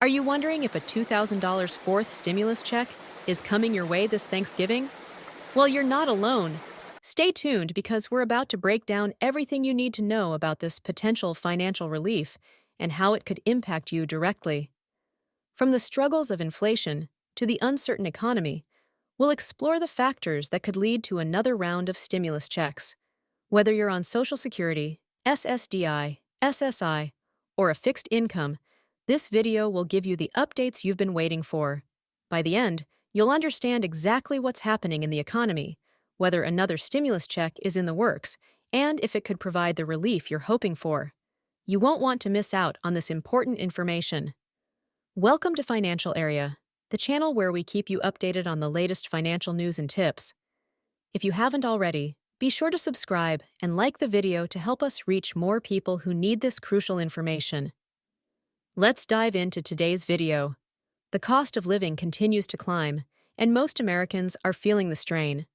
Are you wondering if a $2,000 fourth stimulus check is coming your way this Thanksgiving? Well, you're not alone. Stay tuned because we're about to break down everything you need to know about this potential financial relief and how it could impact you directly. From the struggles of inflation to the uncertain economy, we'll explore the factors that could lead to another round of stimulus checks. Whether you're on Social Security, SSDI, SSI, or a fixed income, this video will give you the updates you've been waiting for. By the end, you'll understand exactly what's happening in the economy, whether another stimulus check is in the works, and if it could provide the relief you're hoping for. You won't want to miss out on this important information. Welcome to Financial Area, the channel where we keep you updated on the latest financial news and tips. If you haven't already, be sure to subscribe and like the video to help us reach more people who need this crucial information. Let's dive into today's video. The cost of living continues to climb, and most Americans are feeling the strain.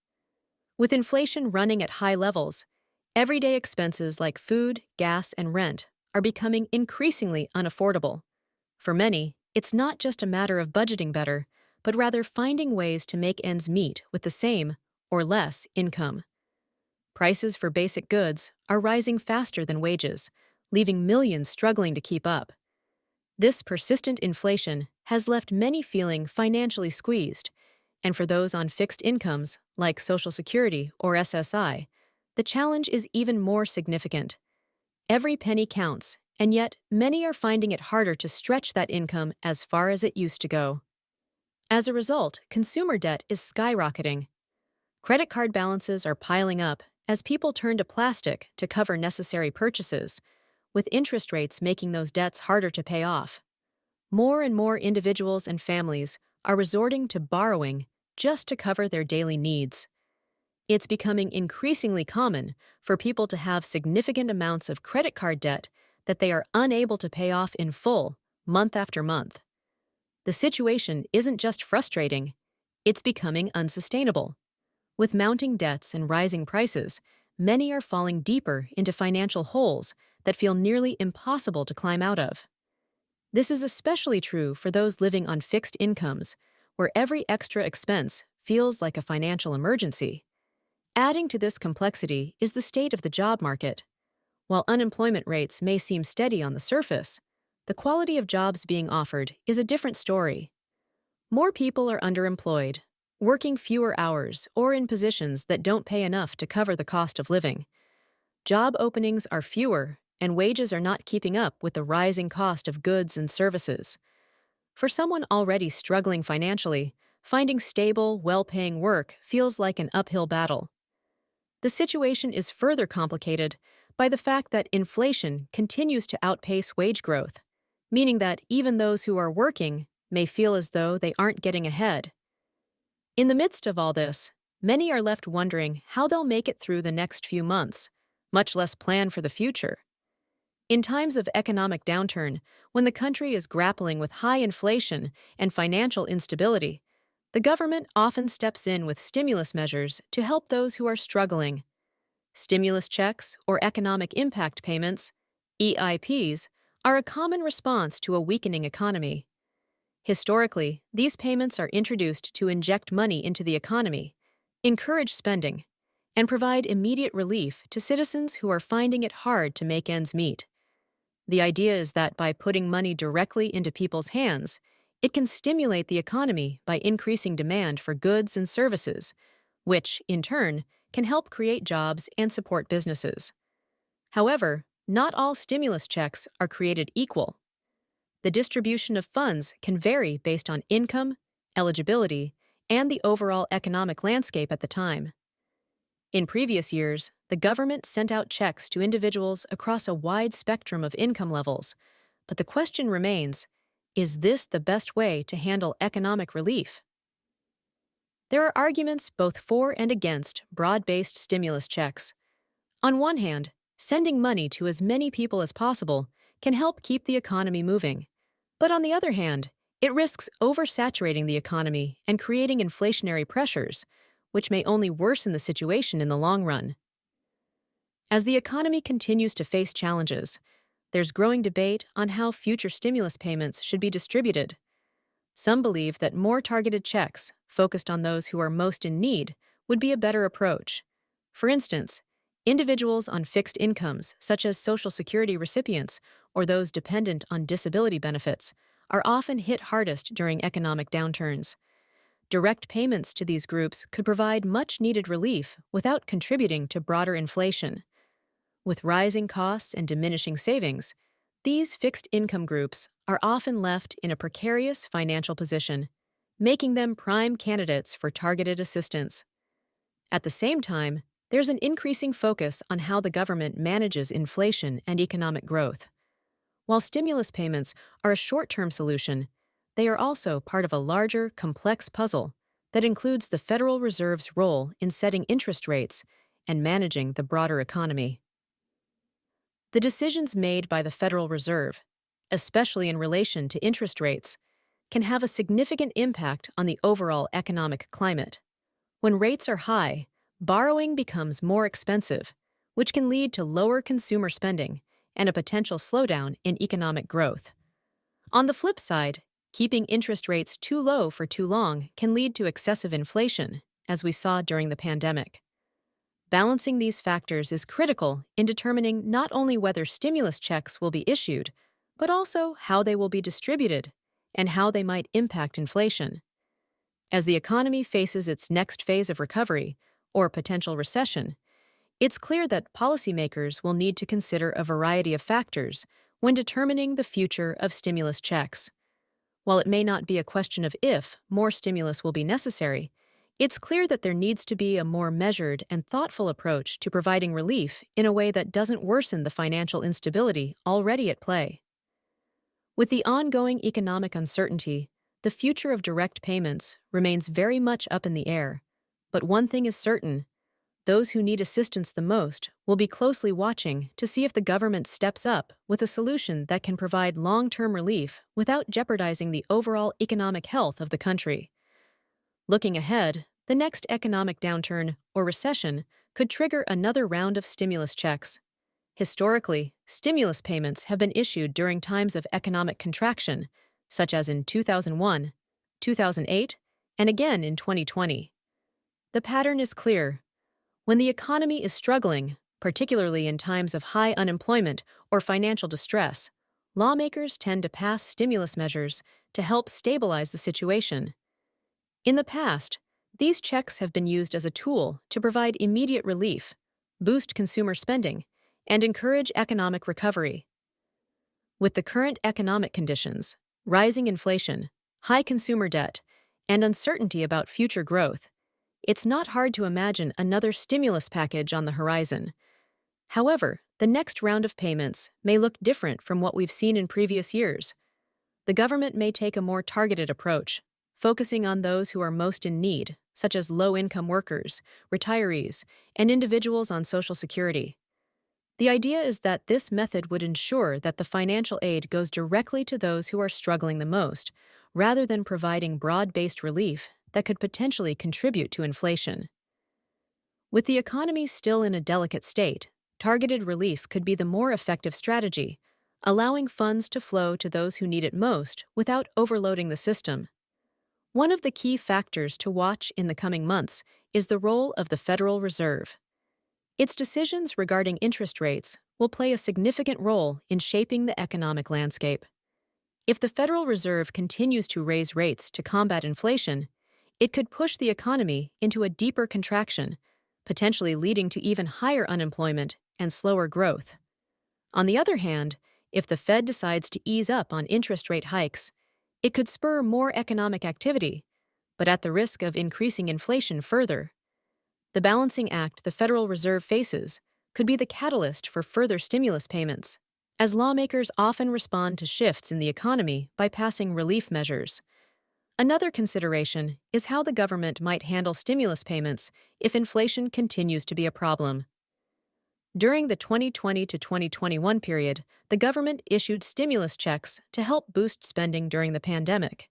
With inflation running at high levels, everyday expenses like food, gas, and rent are becoming increasingly unaffordable. For many, it's not just a matter of budgeting better, but rather finding ways to make ends meet with the same or less income. Prices for basic goods are rising faster than wages, leaving millions struggling to keep up. This persistent inflation has left many feeling financially squeezed, and for those on fixed incomes, like Social Security or SSI, the challenge is even more significant. Every penny counts, and yet many are finding it harder to stretch that income as far as it used to go. As a result, consumer debt is skyrocketing. Credit card balances are piling up as people turn to plastic to cover necessary purchases, with interest rates making those debts harder to pay off. More and more individuals and families are resorting to borrowing just to cover their daily needs. It's becoming increasingly common for people to have significant amounts of credit card debt that they are unable to pay off in full, month after month. The situation isn't just frustrating, it's becoming unsustainable. With mounting debts and rising prices, many are falling deeper into financial holes that feel nearly impossible to climb out of. This is especially true for those living on fixed incomes, where every extra expense feels like a financial emergency. Adding to this complexity is the state of the job market. While unemployment rates may seem steady on the surface, the quality of jobs being offered is a different story. More people are underemployed, working fewer hours or in positions that don't pay enough to cover the cost of living. Job openings are fewer, and wages are not keeping up with the rising cost of goods and services. For someone already struggling financially, finding stable, well-paying work feels like an uphill battle. The situation is further complicated by the fact that inflation continues to outpace wage growth, meaning that even those who are working may feel as though they aren't getting ahead. In the midst of all this, many are left wondering how they'll make it through the next few months, much less plan for the future. In times of economic downturn, when the country is grappling with high inflation and financial instability, the government often steps in with stimulus measures to help those who are struggling. Stimulus checks, or economic impact payments, EIPs, are a common response to a weakening economy. Historically, these payments are introduced to inject money into the economy, encourage spending, and provide immediate relief to citizens who are finding it hard to make ends meet. The idea is that by putting money directly into people's hands, it can stimulate the economy by increasing demand for goods and services, which, in turn, can help create jobs and support businesses. However, not all stimulus checks are created equal. The distribution of funds can vary based on income, eligibility, and the overall economic landscape at the time. In previous years, the government sent out checks to individuals across a wide spectrum of income levels, but the question remains, is this the best way to handle economic relief? There are arguments both for and against broad-based stimulus checks. On one hand, sending money to as many people as possible can help keep the economy moving. But on the other hand, it risks oversaturating the economy and creating inflationary pressures, which may only worsen the situation in the long run. As the economy continues to face challenges, There's growing debate on how future stimulus payments should be distributed. Some believe that more targeted checks, focused on those who are most in need, would be a better approach. For instance, individuals on fixed incomes, such as Social Security recipients or those dependent on disability benefits, are often hit hardest during economic downturns. Direct payments to these groups could provide much needed relief without contributing to broader inflation. With rising costs and diminishing savings, these fixed income groups are often left in a precarious financial position, making them prime candidates for targeted assistance. At the same time, there's an increasing focus on how the government manages inflation and economic growth. While stimulus payments are a short-term solution, they are also part of a larger, complex puzzle that includes the Federal Reserve's role in setting interest rates and managing the broader economy. The decisions made by the Federal Reserve, especially in relation to interest rates, can have a significant impact on the overall economic climate. When rates are high, borrowing becomes more expensive, which can lead to lower consumer spending and a potential slowdown in economic growth. On the flip side, keeping interest rates too low for too long can lead to excessive inflation, as we saw during the pandemic. Balancing these factors is critical in determining not only whether stimulus checks will be issued, but also how they will be distributed and how they might impact inflation. As the economy faces its next phase of recovery, or potential recession, it's clear that policymakers will need to consider a variety of factors when determining the future of stimulus checks. While it may not be a question of if more stimulus will be necessary, it's clear that there needs to be a more measured and thoughtful approach to providing relief in a way that doesn't worsen the financial instability already at play. With the ongoing economic uncertainty, the future of direct payments remains very much up in the air. But one thing is certain: those who need assistance the most will be closely watching to see if the government steps up with a solution that can provide long-term relief without jeopardizing the overall economic health of the country. Looking ahead, the next economic downturn or recession could trigger another round of stimulus checks. Historically, stimulus payments have been issued during times of economic contraction, such as in 2001, 2008, and again in 2020. The pattern is clear. When the economy is struggling, particularly in times of high unemployment or financial distress, lawmakers tend to pass stimulus measures to help stabilize the situation. In the past, these checks have been used as a tool to provide immediate relief, boost consumer spending, and encourage economic recovery. With the current economic conditions, rising inflation, high consumer debt, and uncertainty about future growth, it's not hard to imagine another stimulus package on the horizon. However, the next round of payments may look different from what we've seen in previous years. The government may take a more targeted approach, focusing on those who are most in need, such as low-income workers, retirees, and individuals on Social Security. The idea is that this method would ensure that the financial aid goes directly to those who are struggling the most, rather than providing broad-based relief that could potentially contribute to inflation. With the economy still in a delicate state, targeted relief could be the more effective strategy, allowing funds to flow to those who need it most without overloading the system. One of the key factors to watch in the coming months is the role of the Federal Reserve. Its decisions regarding interest rates will play a significant role in shaping the economic landscape. If the Federal Reserve continues to raise rates to combat inflation, it could push the economy into a deeper contraction, potentially leading to even higher unemployment and slower growth. On the other hand, if the Fed decides to ease up on interest rate hikes, it could spur more economic activity, but at the risk of increasing inflation further. The balancing act the Federal Reserve faces could be the catalyst for further stimulus payments, as lawmakers often respond to shifts in the economy by passing relief measures. Another consideration is how the government might handle stimulus payments if inflation continues to be a problem. During the 2020 to 2021 period, the government issued stimulus checks to help boost spending during the pandemic.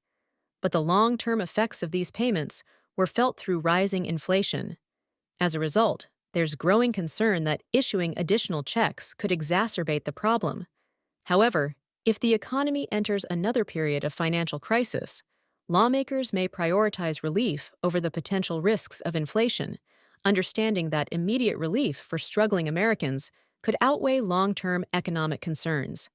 But the long-term effects of these payments were felt through rising inflation. As a result, there's growing concern that issuing additional checks could exacerbate the problem. However, if the economy enters another period of financial crisis, lawmakers may prioritize relief over the potential risks of inflation, understanding that immediate relief for struggling Americans could outweigh long-term economic concerns.